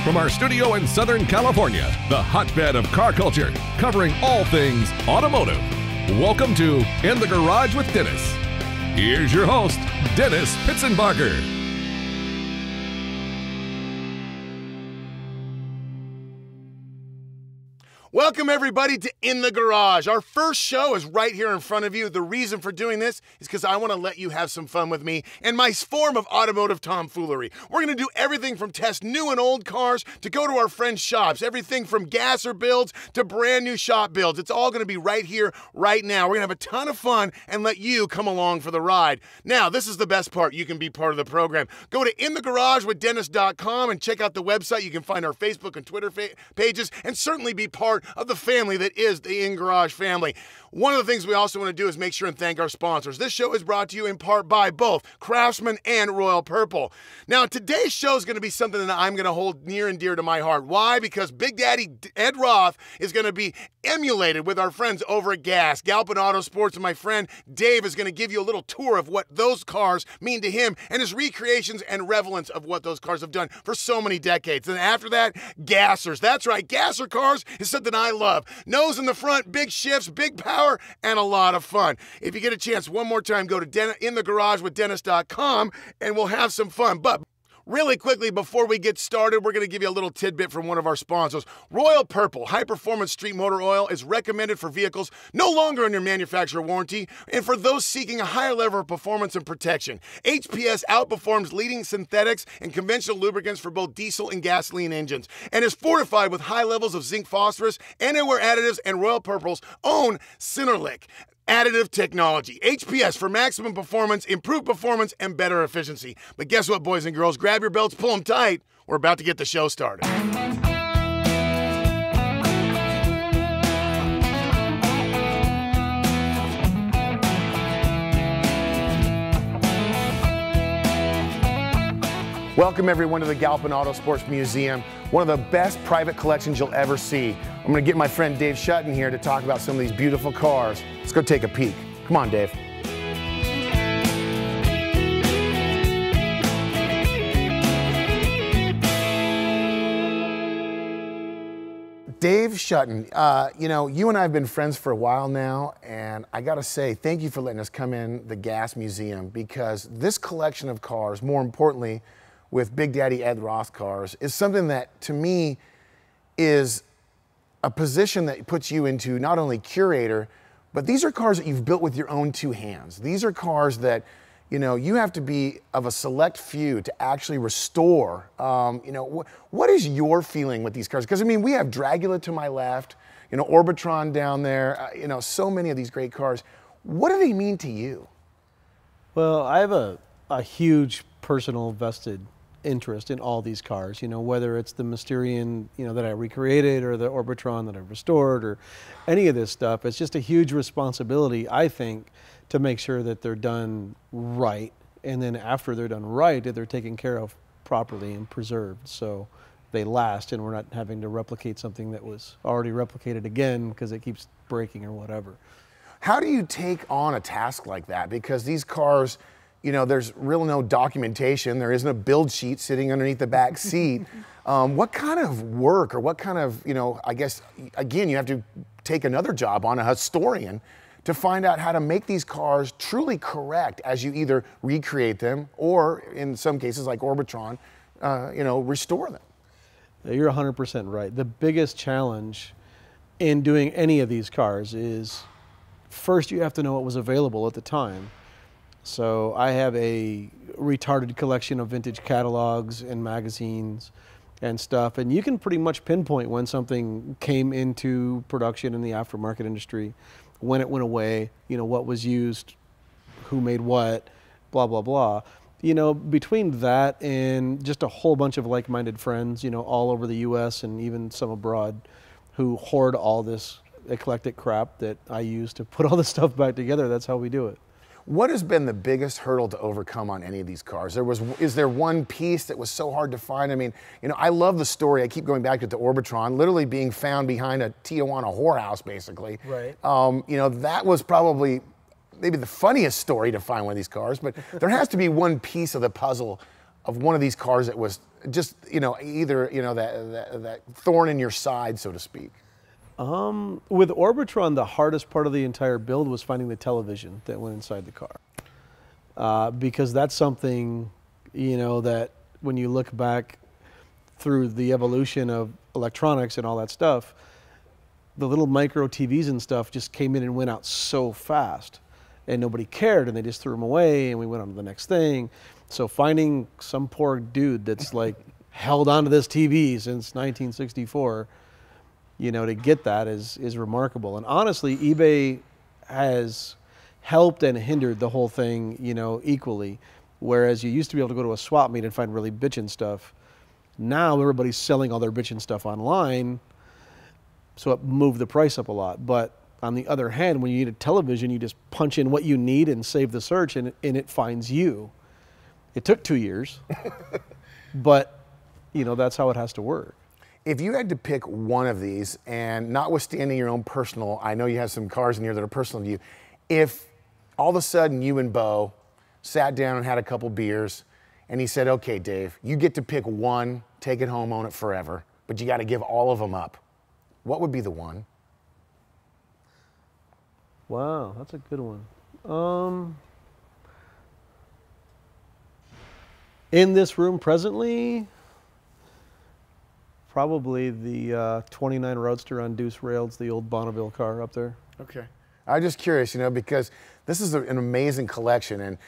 From our studio in Southern California, the hotbed of car culture, covering all things automotive. Welcome to In the Garage with Dennis. Here's your host, Dennis Pitzenbarger. Welcome, everybody, to In the Garage. Our first show is right here in front of you. The reason for doing this is because I want to let you have some fun with me and my form of automotive tomfoolery. We're going to do everything from test new and old cars to go to our friends' shops, everything from gasser builds to brand new shop builds. It's all going to be right here, right now. We're going to have a ton of fun and let you come along for the ride. Now, this is the best part. You can be part of the program. Go to inthegaragewithdennis.com and check out the website. You can find our Facebook and Twitter pages and certainly be part of the family that is the In Garage family. One of the things we also want to do is make sure and thank our sponsors. This show is brought to you in part by both Craftsman and Royal Purple. Now, today's show is going to be something that I'm going to hold near and dear to my heart. Why? Because Big Daddy Ed Roth is going to be emulated with our friends over at GAS, Galpin Auto Sports, and my friend Dave is going to give you a little tour of what those cars mean to him and his recreations and relevance of what those cars have done for so many decades. And after that, gassers. That's right, gasser cars is something I love. Nose in the front, big shifts, big power, and a lot of fun. If you get a chance, one more time, go to inthegaragewithdennis.com and we'll have some fun. But really quickly, before we get started, we're going to give you a little tidbit from one of our sponsors. Royal Purple high-performance street motor oil is recommended for vehicles no longer under manufacturer warranty and for those seeking a higher level of performance and protection. HPS outperforms leading synthetics and conventional lubricants for both diesel and gasoline engines and is fortified with high levels of zinc phosphorus, anti-wear additives, and Royal Purple's own Synerlic additive technology. HPS for maximum performance, improved performance, and better efficiency. But guess what, boys and girls? Grab your belts, pull them tight. We're about to get the show started. Welcome, everyone, to the Galpin Auto Sports Museum, one of the best private collections you'll ever see. I'm going to get my friend Dave Shutton here to talk about some of these beautiful cars. Let's go take a peek. Come on, Dave. Dave Shutton, you know, you and I have been friends for a while now, and I got to say, thank you for letting us come in the GAS Museum, because this collection of cars, more importantly, with Big Daddy Ed Roth cars, is something that, to me, is a position that puts you into not only curator, but these are cars that you've built with your own two hands. These are cars that, you know, you have to be of a select few to actually restore. You know, what is your feeling with these cars? Because, I mean, we have Dragula to my left, you know, Orbitron down there, you know, so many of these great cars. What do they mean to you? Well, I have a huge personal vested interest in all these cars, you know, whether it's the Mysterian, you know, that I recreated, or the Orbitron that I restored, or any of this stuff. It's just a huge responsibility, I think, to make sure that they're done right, and then after they're done right, that they're taken care of properly and preserved so they last, and we're not having to replicate something that was already replicated again because it keeps breaking or whatever. How do you take on a task like that? Because these cars, you know, there's really no documentation. There isn't a build sheet sitting underneath the back seat. What kind of work, or what kind of, you know, I guess, again, you have to take another job on, a historian, to find out how to make these cars truly correct as you either recreate them or, in some cases like Orbitron, you know, restore them. You're 100% right. The biggest challenge in doing any of these cars is, first you have to know what was available at the time. So I have a retarded collection of vintage catalogs and magazines and stuff, and you can pretty much pinpoint when something came into production in the aftermarket industry, when it went away, you know, what was used, who made what, blah, blah, blah. You know, between that and just a whole bunch of like-minded friends, you know, all over the US and even some abroad, who hoard all this eclectic crap that I use to put all this stuff back together, that's how we do it. What has been the biggest hurdle to overcome on any of these cars? Is there one piece that was so hard to find? I mean, you know, I love the story. I keep going back to the Orbitron, literally being found behind a Tijuana whorehouse, basically. Right. You know, that was probably maybe the funniest story to find one of these cars, but there has to be one piece of the puzzle of one of these cars that was just, either, that thorn in your side, so to speak? With Orbitron, the hardest part of the entire build was finding the television that went inside the car. Because that's something, that when you look back through the evolution of electronics and all that stuff, the little micro TVs and stuff just came in and went out so fast, and nobody cared, and they just threw them away, and we went on to the next thing. So finding some poor dude that's like held onto this TV since 1964, to get that is remarkable. And honestly, eBay has helped and hindered the whole thing, equally. Whereas you used to be able to go to a swap meet and find really bitchin' stuff. Now everybody's selling all their bitchin' stuff online, so it moved the price up a lot. But on the other hand, when you need a television, you just punch in what you need and save the search, and it finds you. It took 2 years, but that's how it has to work. If you had to pick one of these, and notwithstanding your own personal, I know you have some cars in here that are personal to you, if all of a sudden you and Bo sat down and had a couple beers, and he said, okay, Dave, you get to pick one, take it home, own it forever, but you got to give all of them up, what would be the one? Wow, that's a good one. In this room presently, probably the 29 Roadster on Deuce Rails, the old Bonneville car up there. Okay. I'm just curious, because this is an amazing collection, and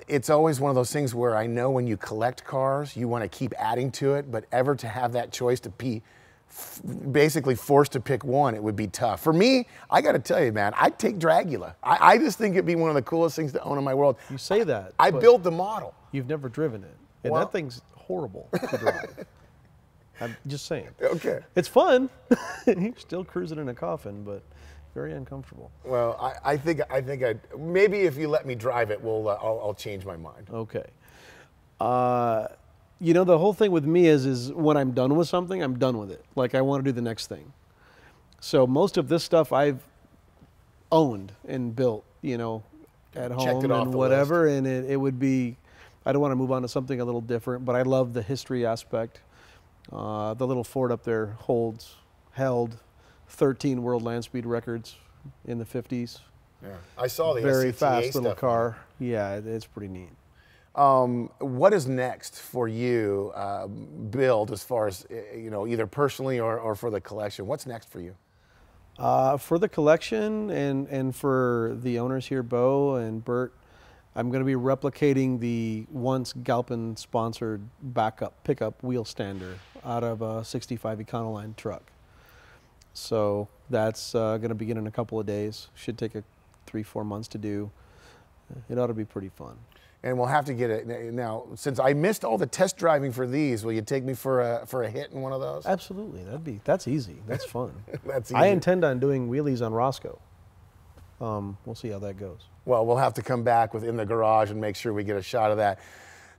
it's always one of those things where I know when you collect cars, you want to keep adding to it, but ever to have that choice to be basically forced to pick one, it would be tough. For me, I got to tell you, man, I'd take Dragula. I just think it'd be one of the coolest things to own in my world. You say that. I built the model. You've never driven it, and that thing's horrible to drive. I'm just saying. Okay. It's fun. You're still cruising in a coffin, but very uncomfortable. Well, I think maybe if you let me drive it, I'll change my mind. Okay. The whole thing with me is when I'm done with something, I'm done with it. Like, I want to do the next thing. So most of this stuff I've owned and built, at home and whatever, and it would be, I don't want to move on to something a little different, but I love the history aspect. The little Ford up there held 13 world land speed records in the 50s. Yeah, I saw the very SCTA fast little stuff. car. Yeah, it's pretty neat. What is next for you, Build, as far as either personally or for the collection? What's next for you? For the collection and for the owners here, Bo and Bert, I'm going to be replicating the once Galpin sponsored pickup wheel stander out of a 65 Econoline truck. So that's going to begin in a couple of days. Should take 3-4 months to do. It ought to be pretty fun. And we'll have to get it now. Since I missed all the test driving for these, will you take me for a hit in one of those? Absolutely. That's easy. That's fun. That's easy. I intend on doing wheelies on Roscoe. We'll see how that goes. Well, we'll have to come back In the Garage and make sure we get a shot of that.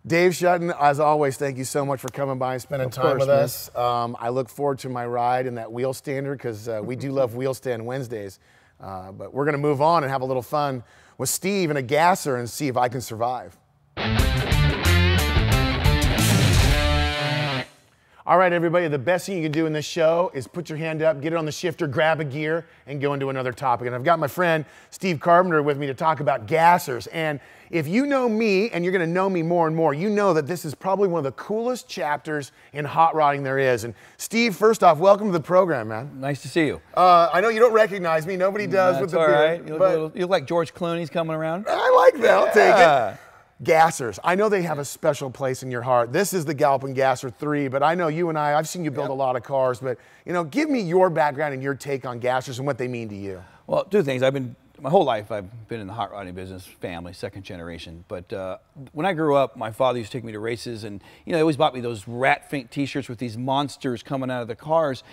Dave Shutton, as always, thank you so much for coming by and spending time with us. I look forward to my ride in that wheel stander, because we do love Wheel Stand Wednesdays. But we're going to move on and have a little fun with Steve in a gasser and see if I can survive. All right, everybody, the best thing you can do in this show is put your hand up, get it on the shifter, grab a gear, and go into another topic. And I've got my friend Steve Carpenter with me to talk about gassers. And if you know me, and you're going to know me more and more, you know that this is probably one of the coolest chapters in hot rodding there is. And Steve, first off, welcome to the program, man. Nice to see you. I know you don't recognize me. Nobody does. That's with the all beard. Right. You look like George Clooney's coming around. I like that. I'll take it. Gassers. I know they have a special place in your heart. This is the Galpin Gasser 3, but I know you and I've seen you build a lot of cars, but give me your background and your take on gassers and what they mean to you. Well, two things. My whole life I've been in the hot rodding business, family, second generation. But when I grew up, my father used to take me to races, and he always bought me those Rat Fink t-shirts with these monsters coming out of the cars.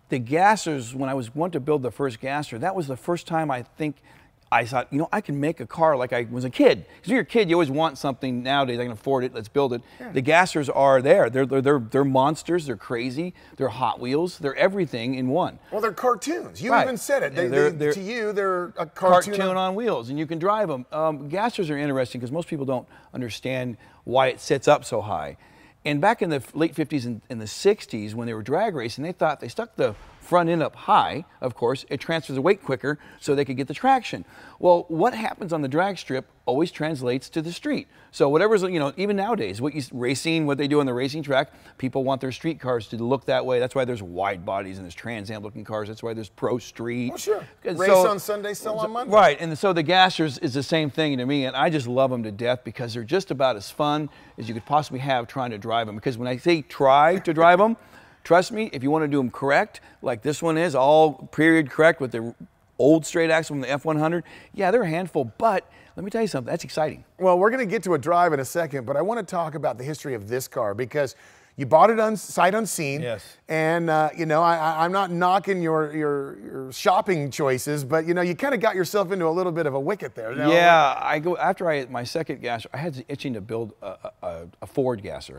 The gassers, when I was wanting to build the first gasser, that was the first time I thought, I can make a car like I was a kid. Because when you're a kid, you always want something nowadays. I can afford it. Let's build it. Yeah. The gassers are there. They're monsters. They're crazy. They're Hot Wheels. They're everything in one. Well, they're cartoons. You right. even said it. To you, they're a cartoon on wheels, and you can drive them. Gassers are interesting because most people don't understand why it sits up so high. And back in the late 50s and the 60s, when they were drag racing, they thought they stuck the front end up high, of course, it transfers the weight quicker so they could get the traction. Well, what happens on the drag strip always translates to the street. So whatever's, you know, even nowadays, what they do on the racing track, people want their street cars to look that way. That's why there's wide bodies and there's Trans Am looking cars. That's why there's Pro Street. Oh, sure. Race on Sunday, sell on Monday. Right, and so the gassers is the same thing to me, and I just love them to death because they're just about as fun as you could possibly have trying to drive them. Because when I say try to drive them, trust me, if you want to do them correct, like this one is, all period correct with the old straight axle from the F100, yeah, they're a handful, but let me tell you something, that's exciting. Well, we're going to get to a drive in a second, but I want to talk about the history of this car because you bought it sight unseen. Yes. And, you know, I'm not knocking your shopping choices, but, you know, you kind of got yourself into a little bit of a wicket there. Yeah, after my second gasser, I had itching to build a Ford gasser.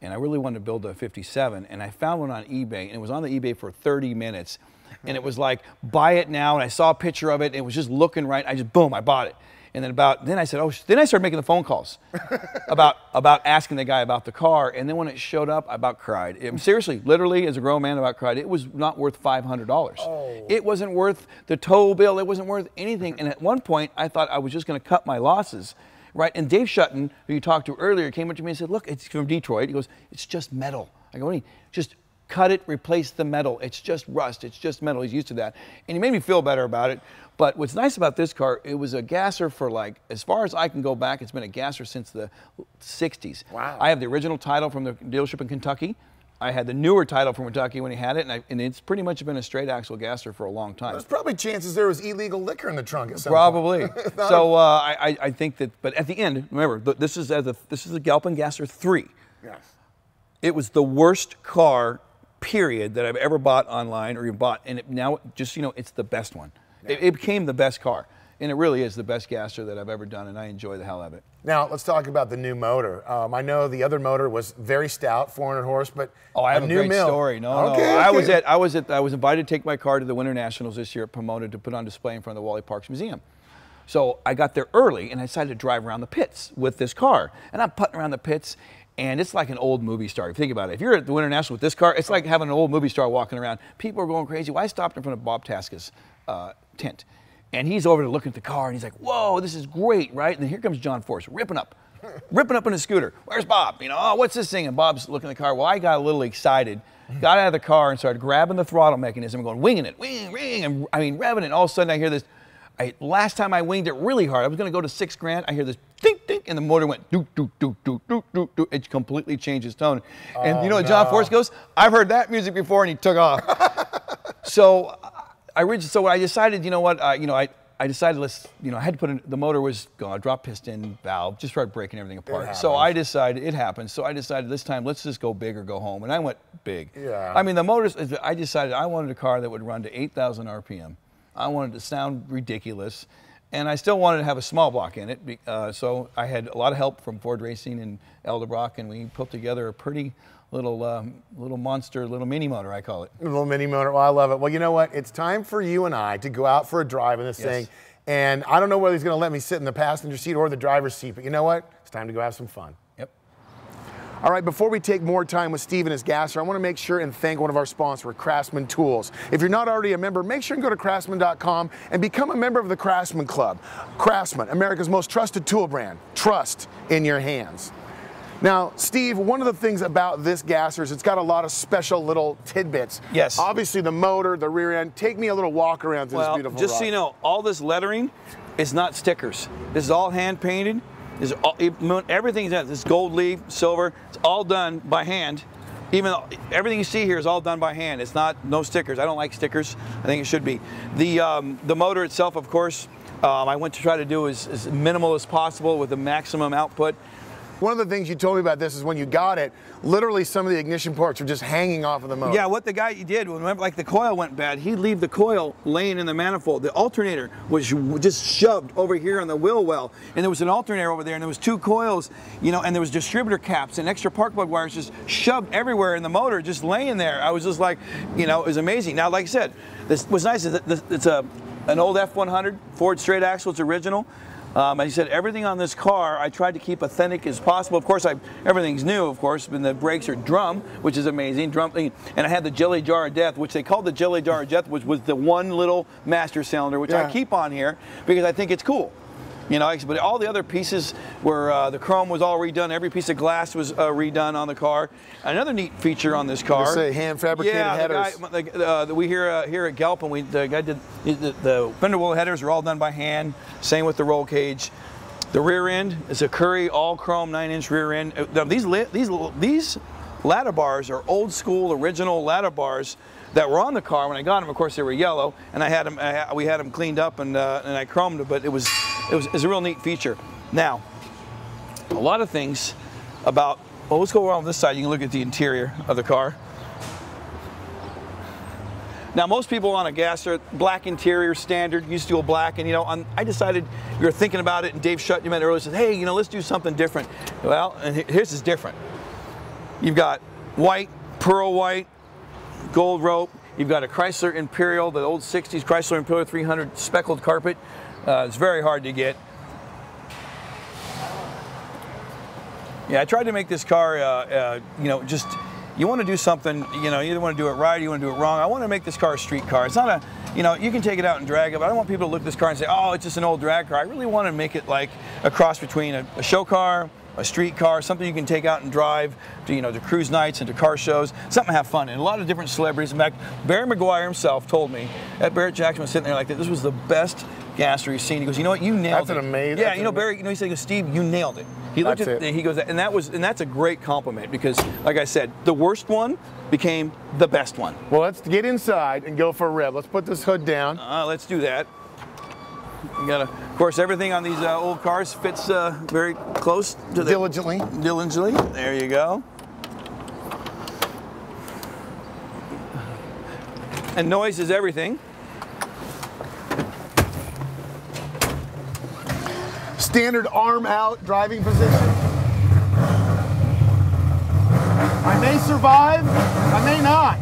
And I really wanted to build a 57, and I found one on eBay, and it was on the eBay for 30 minutes. And it was like, buy it now, and I saw a picture of it, and it was just looking right. Boom, I bought it. And then I said, oh, then I started making the phone calls about asking the guy about the car. And then when it showed up, I about cried. Seriously, literally, as a grown man, I about cried. It was not worth $500. Oh. It wasn't worth the tow bill. It wasn't worth anything. And at one point, I thought I was just going to cut my losses. Right, and Dave Shutton, who you talked to earlier, came up to me and said, look, it's from Detroit. He goes, it's just metal. I go, what do you mean? Just cut it, replace the metal. It's just rust, it's just metal. He's used to that. And he made me feel better about it. But what's nice about this car, it was a gasser for, like, as far as I can go back, it's been a gasser since the 60s. Wow. I have the original title from the dealership in Kentucky. I had the newer title from Kentucky when he had it, and it's pretty much been a straight axle gasser for a long time. There's probably chances there was illegal liquor in the trunk at some Probably. point. So I think that, but at the end, remember, this is a Galpin Gasser 3. Yes. It was the worst car, period, that I've ever bought online or even bought, and now, just, you know, it's the best one. Yeah. It became the best car, and it really is the best gasser that I've ever done, and I enjoy the hell out of it. Now, let's talk about the new motor. I know the other motor was very stout, 400 horse, but I have a new great story. No. I was invited to take my car to the Winter Nationals this year at Pomona to put on display in front of the Wally Parks Museum. So I got there early, and I decided to drive around the pits with this car. And I'm putting around the pits, and it's like an old movie star. Think about it. If you're at the Winter National with this car, it's like having an old movie star walking around. People are going crazy. Well, I stopped in front of Bob Tasca's tent. And he's over to look at the car, and he's like, whoa, this is great, right? And then here comes John Force, ripping up in his scooter. Where's Bob? You know, oh, what's this thing? And Bob's looking at the car. Well, I got a little excited, got out of the car and started grabbing the throttle mechanism and going, winging it, wing, and I mean, revving it. And all of a sudden I hear this, last time I winged it really hard, I was gonna go to $6,000, I hear this dink, dink, and the motor went doot, doot, doot, doot, doot, doot, doot. It completely changed its tone. And you know what John Force goes, I've heard that music before, and he took off. So I decided, you know what, I decided I had to put in, the motor was gone, drop piston, valve, just started breaking everything apart. So I decided, it happened, so I decided this time, let's just go big or go home. And I went big. Yeah. I mean, the motors, I decided I wanted a car that would run to 8,000 RPM. I wanted to sound ridiculous. And I still wanted to have a small block in it. So I had a lot of help from Ford Racing and Eldebrock, and we put together a pretty little monster, little mini motor, I call it. A little mini motor. Well, I love it. Well, you know what? It's time for you and I to go out for a drive in this thing. And I don't know whether he's going to let me sit in the passenger seat or the driver's seat, but you know what? It's time to go have some fun. Yep. All right, before we take more time with Steve and his gasser, I want to make sure and thank one of our sponsors, Craftsman Tools. If you're not already a member, make sure and go to craftsman.com and become a member of the Craftsman Club. Craftsman, America's most trusted tool brand. Trust in your hands. Now, Steve, one of the things about this gasser is it's got a lot of special little tidbits. Yes. Obviously, the motor, the rear end. Take me a little walk around through this beautiful just rock. so you know, all this lettering is not stickers. This is all hand painted. This is all, everything's done. This gold leaf, silver, it's all done by hand. Even though everything you see here is all done by hand. It's not, no stickers. I don't like stickers. I think it should be. The motor itself, of course, I went to try to do as minimal as possible with the maximum output. One of the things you told me about this is when you got it, literally some of the ignition parts are just hanging off of the motor. Yeah, what the guy did, remember, like the coil went bad, he'd leave the coil laying in the manifold. The alternator was just shoved over here on the wheel well, and there was an alternator over there, and there was two coils, you know, and there was distributor caps and extra spark plug wires just shoved everywhere in the motor, just laying there. I was just like, you know, it was amazing. Now, like I said, this was nice. It's an old F100 Ford straight axle. It's original. As I said, everything on this car I tried to keep authentic as possible. Of course, everything's new, of course, and the brakes are drum, which is amazing. And I had the Jelly Jar of Death, which they called the Jelly Jar of Death, which was the one little master cylinder, which I keep on here because I think it's cool. You know, but all the other pieces were, the chrome was all redone. Every piece of glass was redone on the car. Another neat feature on this car. Say hand fabricated headers. We here at Galpin, the guy did the fender well headers are all done by hand. Same with the roll cage. The rear end is a Curry all chrome 9-inch rear end. Now, these ladder bars are old school original ladder bars that were on the car when I got them. Of course, they were yellow, and I had them. We had them cleaned up, and I chromed them. But it was a real neat feature. Now, a lot of things about. Well, let's go around this side. You can look at the interior of the car. Now, most people on a gas are black interior standard. Used to go black, and you know, I decided we were thinking about it, and Dave Schutt, you met earlier, said, "Hey, you know, let's do something different." Well, and here's is different. You've got white, pearl white, gold rope. You've got a Chrysler Imperial, the old 60s Chrysler Imperial 300 speckled carpet. It's very hard to get. Yeah, I tried to make this car, you know, just, you want to do something, you know, you either want to do it right or you want to do it wrong. I want to make this car a street car. It's not a, you know, you can take it out and drag it, but I don't want people to look at this car and say, oh, it's just an old drag car. I really want to make it like a cross between a show car, a street car, something you can take out and drive to, you know, to cruise nights and to car shows, something to have fun. And a lot of different celebrities. In fact, Barry McGuire himself told me that Barrett Jackson was sitting there like that. This was the best gasser he's seen. He goes, you know what, you nailed it. That's an amazing. Yeah, you know, Barry, you know, he said, Steve, you nailed it. He looked at it. He goes, and that's a great compliment because, like I said, the worst one became the best one. Well, let's get inside and go for a rev. Let's put this hood down. Let's do that. You gotta, of course, everything on these old cars fits very close to the Diligently. There you go. And noise is everything. Standard arm out driving position. I may survive, I may not.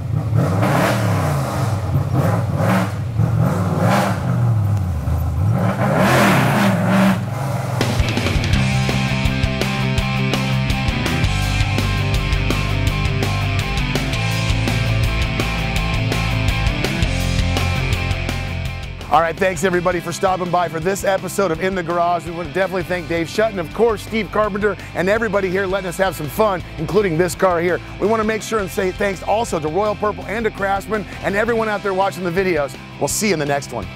All right, thanks everybody for stopping by for this episode of In the Garage. We want to definitely thank Dave Schutt and of course Steve Carpenter and everybody here letting us have some fun, including this car here. We want to make sure and say thanks also to Royal Purple and to Craftsman and everyone out there watching the videos. We'll see you in the next one.